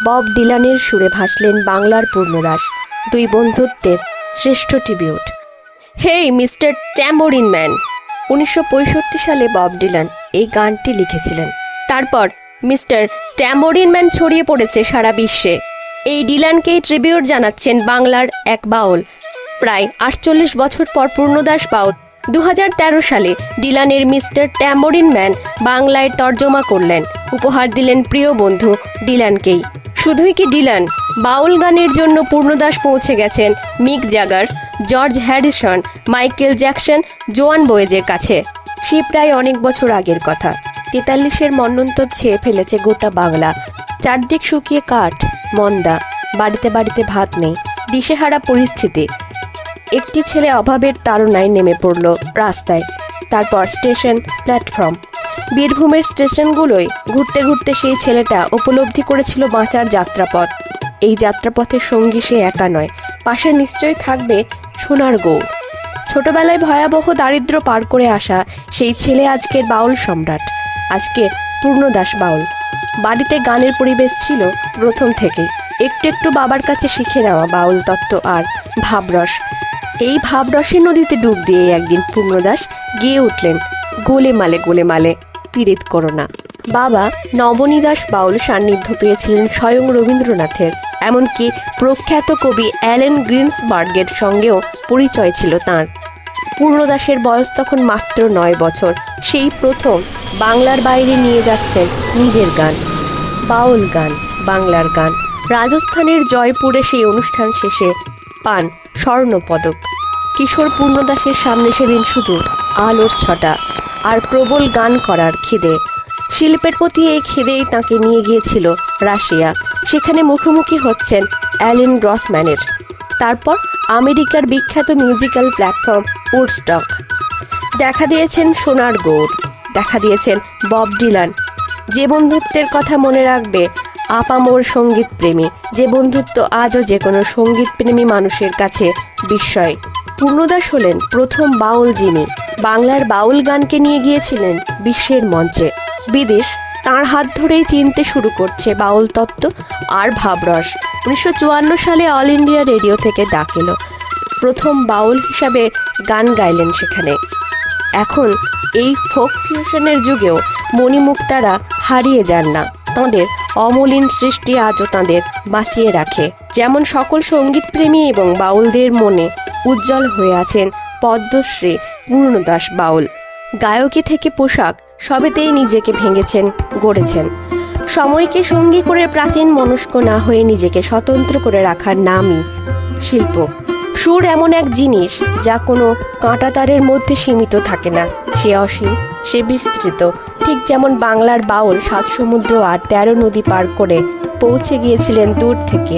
Bob ডিলানের সুরে ভাসলেন বাংলার পূর্ণদাস, দুই বন্ধুত্বের শ্রেষ্ঠ tribute. Hey mister tambourine man. 1965 সালে বব ডিলান এই গানটি লিখেছিলেন। তারপর মিস্টার ট্যাম্বোরিন ম্যান ছড়িয়ে পড়েছে সারা বিশ্বে। এই ডিলানকেই ট্রিবিউট জানাচ্ছেন বাংলার এক বাউল। প্রায় 48 বছর পর পূর্ণদাস বাউল 2013 সালে ডিলানের মিস্টার ট্যাম্বোরিন ম্যান বাংলায় তর্জমা করলেন, উপহার দিলেন প্রিয় বন্ধু ডিলানকেই। শুধুই কি ডিলান, বাউল গানের জন্য পূর্ণদাস পৌঁছে গেছেন মিক জাগার, জর্জ হ্যারিসন, মাইকেল জ্যাকসন, জোয়ান বয়েজের কাছে। সে প্রায় অনেক বছর আগের কথা। 43-এর মন্বন্তর ছেয়ে ফেলেছে গোটা বাংলা। চারদিক শুকিয়ে কাঠ, মন্দা, বাড়িতে বাড়িতে ভাত নেই, দিশেহারা পরিস্থিতি। একটি ছেলে অভাবের তাড়নায় নেমে পড়ল রাস্তায়। তারপর স্টেশন, প্ল্যাটফর্ম, বীরভূমের স্টেশনগুলোয় ঘুরতে ঘুরতে সেই ছেলেটা উপলব্ধি করেছিল বাঁচার যাত্রাপথ। এই যাত্রাপথের সঙ্গী সে একা নয়, পাশে নিশ্চয়ই থাকবে সোনার গৌড়। ছোটবেলায় ভয়াবহ দারিদ্র্য পার করে আসা সেই ছেলে আজকের বাউল সম্রাট, আজকে পূর্ণদাস বাউল। বাড়িতে গানের পরিবেশ ছিল প্রথম থেকেই। একটু একটু বাবার কাছে শিখে নেওয়া বাউল তত্ত্ব আর ভাবরস। এই ভাবরসের নদীতে ডুব দিয়ে একদিন পূর্ণদাস গেয়ে উঠলেন, গোলেমালে গোলেমালে পীড়িত করোনা। বাবা নবনীদাস বাউল সান্নিধ্য পেয়েছিলেন স্বয়ং রবীন্দ্রনাথের, এমনকি প্রখ্যাত কবি অ্যালেন গ্রিনসবার্গের সঙ্গেও পরিচয় ছিল তাঁর। পূর্ণদাসের বয়স তখন মাত্র 9 বছর। সেই প্রথম বাংলার বাইরে নিয়ে যাচ্ছেন নিজের গান, বাউল গান, বাংলার গান। রাজস্থানের জয়পুরে সেই অনুষ্ঠান শেষে পান স্বর্ণপদক। কিশোর পূর্ণদাসের সামনে সেদিন শুধু আলোর ছটা আর প্রবল গান করার খিদে। শিল্পের প্রতি এই খিদেই তাঁকে নিয়ে গিয়েছিল রাশিয়া। সেখানে মুখোমুখি হচ্ছেন অ্যালেন গ্রসম্যানের। তারপর আমেরিকার বিখ্যাত মিউজিক্যাল প্ল্যাটফর্ম উডস্টক। দেখা দিয়েছেন সোনার গৌড়, দেখা দিয়েছেন বব ডিলান। যে বন্ধুত্বের কথা মনে রাখবে আপামোর সঙ্গীত প্রেমী, যে বন্ধুত্ব আজও যে কোনো সঙ্গীত প্রেমী মানুষের কাছে বিস্ময়। পূর্ণদাস হলেন প্রথম বাউল যিনি বাংলার বাউল গানকে নিয়ে গিয়েছিলেন বিশ্বের মঞ্চে। বিদেশ তাঁর হাত ধরেই চিনতে শুরু করছে বাউল তত্ত্ব আর ভাবরস। 1954 সালে অল ইন্ডিয়া রেডিও থেকে ডাক এলো। প্রথম বাউল হিসাবে গান গাইলেন সেখানে। এখন এই ফোক ফিউশনের যুগেও মণিমুক্তারা হারিয়ে যান না। তাঁদের অমলিন সৃষ্টি আজও তাঁদের বাঁচিয়ে রাখে। যেমন সকল সঙ্গীতপ্রেমী এবং বাউলদের মনে উজ্জ্বল হয়ে আছেন পদ্মশ্রী পূর্ণদাস বাউল। গায়কী থেকে পোশাক সবেতেই নিজেকে ভেঙেছেন, গড়েছেন। সময়কে সঙ্গী করে প্রাচীন মনস্ক না হয়ে নিজেকে স্বতন্ত্র করে রাখার নামই শিল্প। সুর এমন এক জিনিস যা কোনো কাঁটাতারের মধ্যে সীমিত থাকে না, সে অসীম, সে বিস্তৃত। ঠিক যেমন বাংলার বাউল 7 সমুদ্র আর 13 নদী পার করে পৌঁছে গিয়েছিলেন দূর থেকে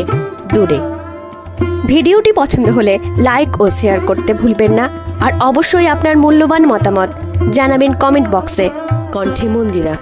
দূরে। ভিডিওটি পছন্দ হলে লাইক ও শেয়ার করতে ভুলবেন না। আর অবশ্যই আপনার মূল্যবান মতামত জানাবেন কমেন্ট বক্সে। কণ্ঠে মন্দিরা।